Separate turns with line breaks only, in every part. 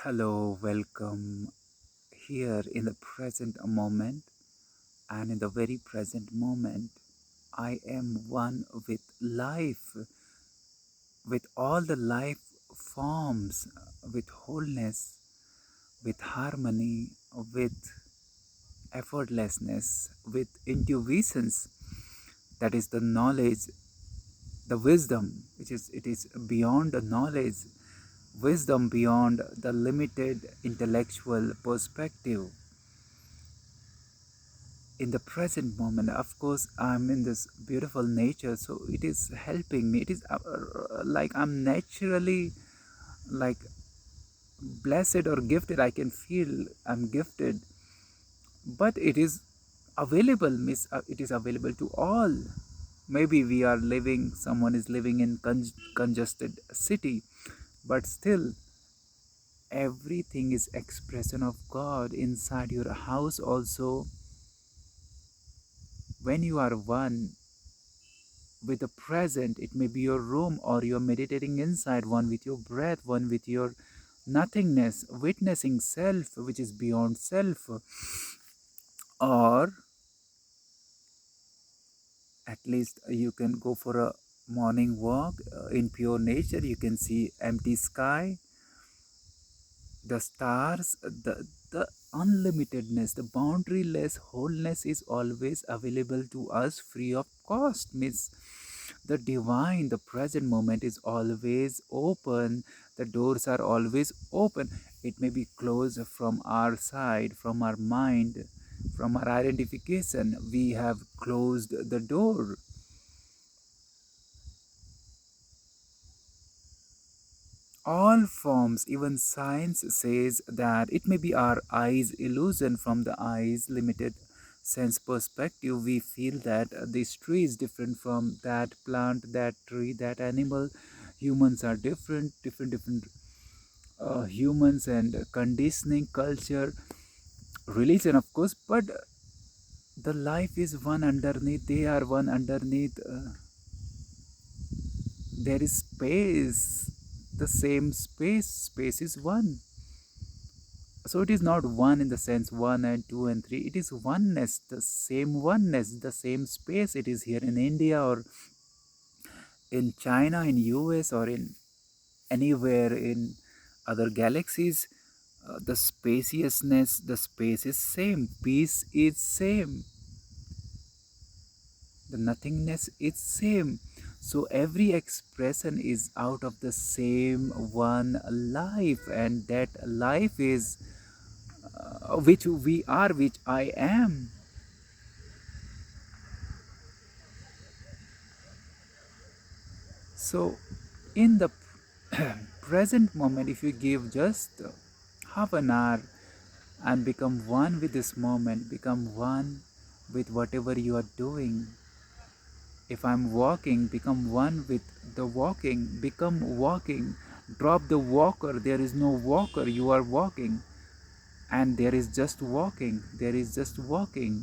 Hello, welcome here in the present moment, and in the very present moment, I am one with life, with all the life forms, with wholeness, with harmony, with effortlessness, with intuitions. That is the knowledge, the wisdom, which is it is beyond the knowledge, wisdom beyond the limited intellectual perspective. In the present moment, of course, I'm in this beautiful nature, so it is helping me. It is like I'm naturally like blessed or gifted. I can feel I'm gifted, but it is available, miss. It is available to all. Maybe we are living, someone is living in congested city, but still everything is expression of God inside your house also. When you are one with the present, it may be your room, or you're meditating inside, one with your breath, one with your nothingness, witnessing self which is beyond self, or at least you can go for a morning walk in pure nature. You can see empty sky, the stars, the unlimitedness, the boundaryless wholeness is always available to us free of cost. Means the divine, the present moment is always open. The doors are always open. It may be closed from our side, from our mind, from our identification. We have closed the door. All forms, even science says that it may be our eyes illusion. From the eyes limited sense perspective, we feel that this tree is different from that plant, that tree, that animal. Humans are different humans, and conditioning, culture, religion, of course, but the life is one underneath. They are one underneath. There is space, the same space. Space is one. So it is not one in the sense one and two and three. It is oneness, the same oneness, the same space. It is here in India or in China, in US, or in anywhere in other galaxies. The spaciousness, the space is same. Peace is same. The nothingness is same. So every expression is out of the same one life, and that life is which we are, which I am. So, in the present moment, if you give just half an hour and become one with this moment, become one with whatever you are doing. If I'm walking, become one with the walking, become walking. Drop the walker, there is no walker, you are walking, and there is just walking, there is just walking.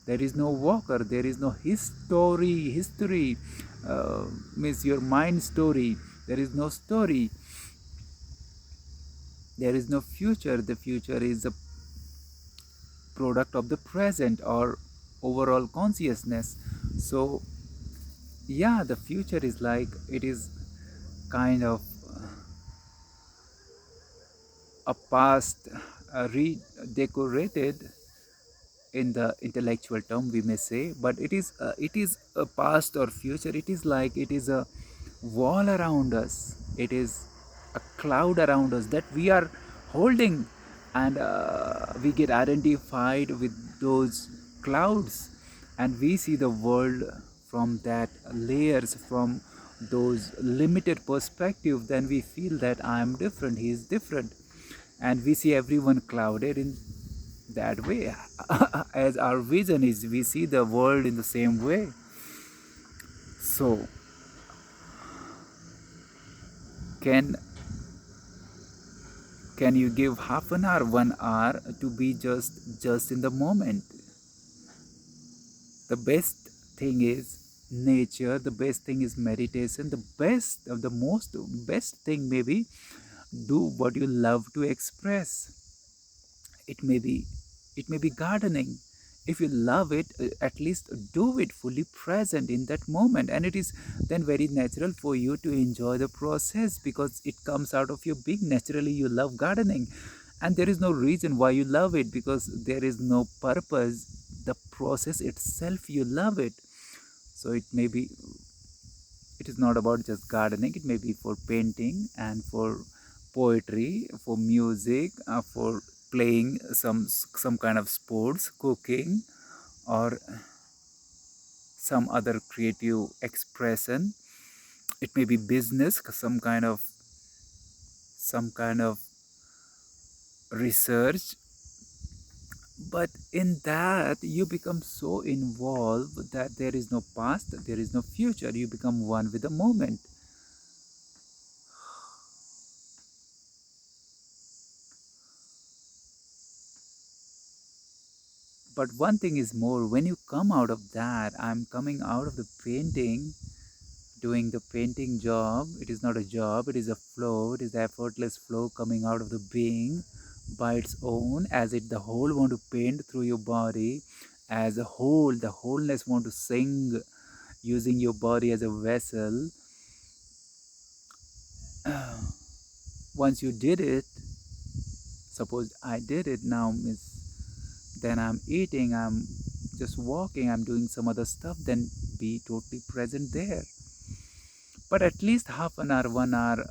There is no walker, there is no history means your mind story. There is no story, there is no future. The future is a product of the present or overall consciousness. So yeah, the future is like, it is kind of a past redecorated in the intellectual term, we may say, but it is a past or future. It is like, it is a wall around us, it is a cloud around us that we are holding, and we get identified with those clouds, and we see the world from that layers, from those limited perspective. Then we feel that I am different, he is different, and we see everyone clouded in that way. As our vision is, we see the world in the same way. So can can you give half an hour, 1 hour to be just in the moment? The best thing is nature, the best thing is meditation, the best of the most best thing maybe Do what you love to express. It may be gardening. If you love it, at least do it fully present in that moment, and it is then very natural for you to enjoy the process because it comes out of your being. Naturally you love gardening, and there is no reason why you love it because there is no purpose. The process itself, you love it. So it is not about just gardening. It may be for painting and for poetry, for music, for playing some kind of sports, cooking, or some other creative expression. It may be business, some kind of research. But in that you become so involved that there is no past, there is no future. You become one with the moment. But one thing is more, when you come out of that, I'm coming out of the painting, doing the painting job. It is not a job, it is a flow. It is the effortless flow coming out of the being by its own, as it the whole want to paint through your body. As a whole, the wholeness want to sing using your body as a vessel. Once you did it, suppose I did it now, then I'm eating, I'm just walking, I'm doing some other stuff, then be totally present there. But at least half an hour, 1 hour,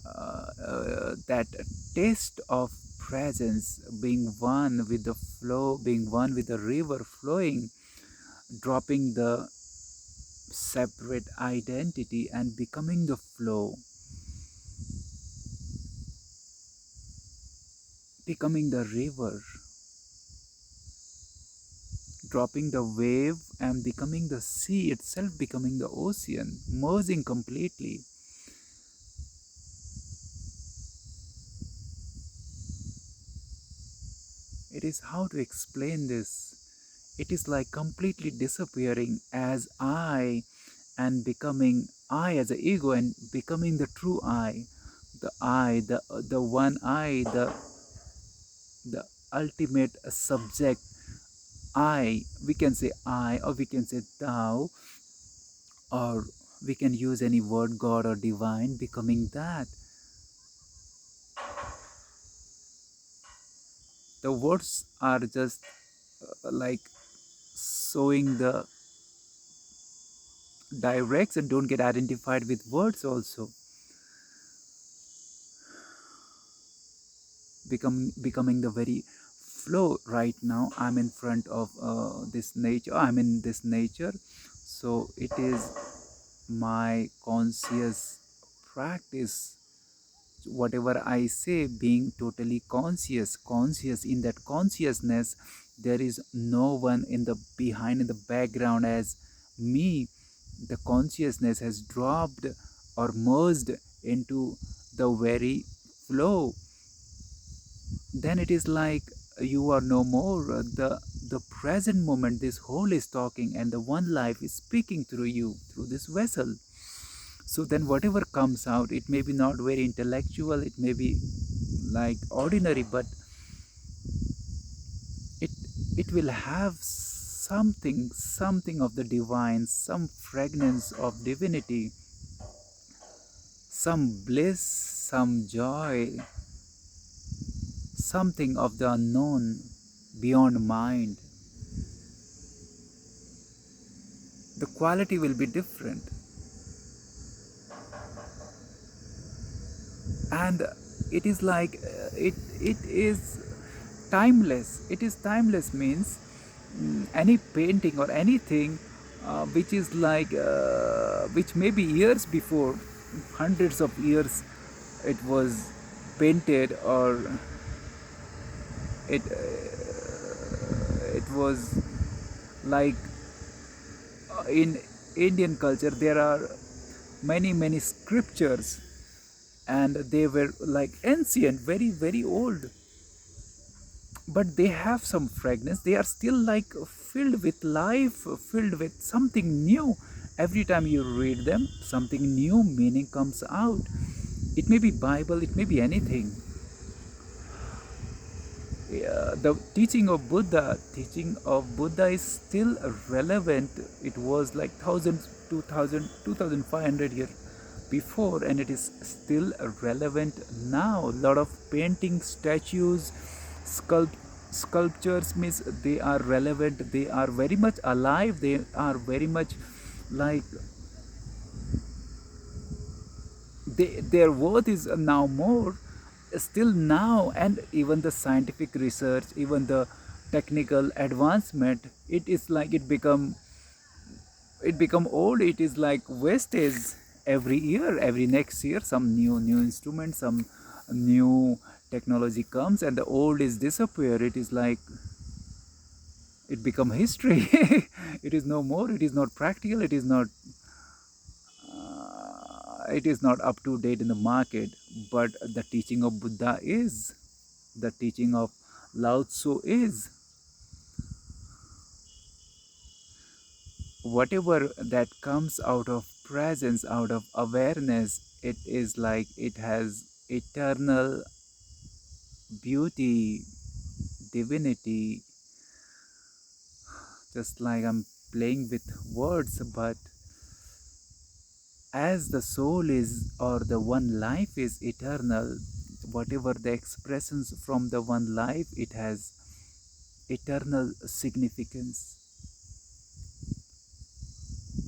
that taste of presence, being one with the flow, being one with the river flowing, dropping the separate identity and becoming the flow, becoming the river, dropping the wave and becoming the sea itself, becoming the ocean, merging completely. It is how to explain this. It is like completely disappearing as I and becoming I as an ego and becoming the true I, the one I, the ultimate subject I. We can say I, or we can say thou, or we can use any word, God or divine, becoming that. The words are just like sowing the directs and don't get identified with words also. Becoming the very flow. Right now I'm in front of this nature, I'm in this nature, so it is my conscious practice. Whatever I say, being totally conscious in that consciousness, there is no one in the behind, in the background as me. The consciousness has dropped or merged into the very flow. Then it is like you are no more. The present moment, this whole is talking, and the one life is speaking through you, through this vessel. So then whatever comes out, it may be not very intellectual, it may be like ordinary, but it it will have something of the divine, some fragrance of divinity, some bliss, some joy, something of the unknown, beyond mind. The quality will be different. And it is like it is timeless. It is timeless means any painting or anything which is like which may be years before, hundreds of years it was painted, or it was like in Indian culture there are many scriptures, and they were like ancient, very old, but they have some fragrance. They are still like filled with life, filled with something new. Every time you read them, something new meaning comes out. It may be Bible, it may be anything. The teaching of Buddha is still relevant. It was like thousands, 2000, 2500 years before, and it is still relevant now. A lot of paintings, statues, sculpt, sculptures means they are relevant. They are very much alive. They are very much like their worth is now more still now. And even the scientific research, even the technical advancement, it is like it become old. It is like wastage. Every year, every next year, some new instrument, some new technology comes, and the old is disappear. It is like it become history. It is no more. It is not practical. It is not up to date in the market. But the teaching of Buddha is, the teaching of Lao Tzu is, whatever that comes out of presence, out of awareness, it is like it has eternal beauty, divinity. Just like I'm playing with words, but as the soul is, or the one life is eternal, whatever the expressions from the one life, it has eternal significance.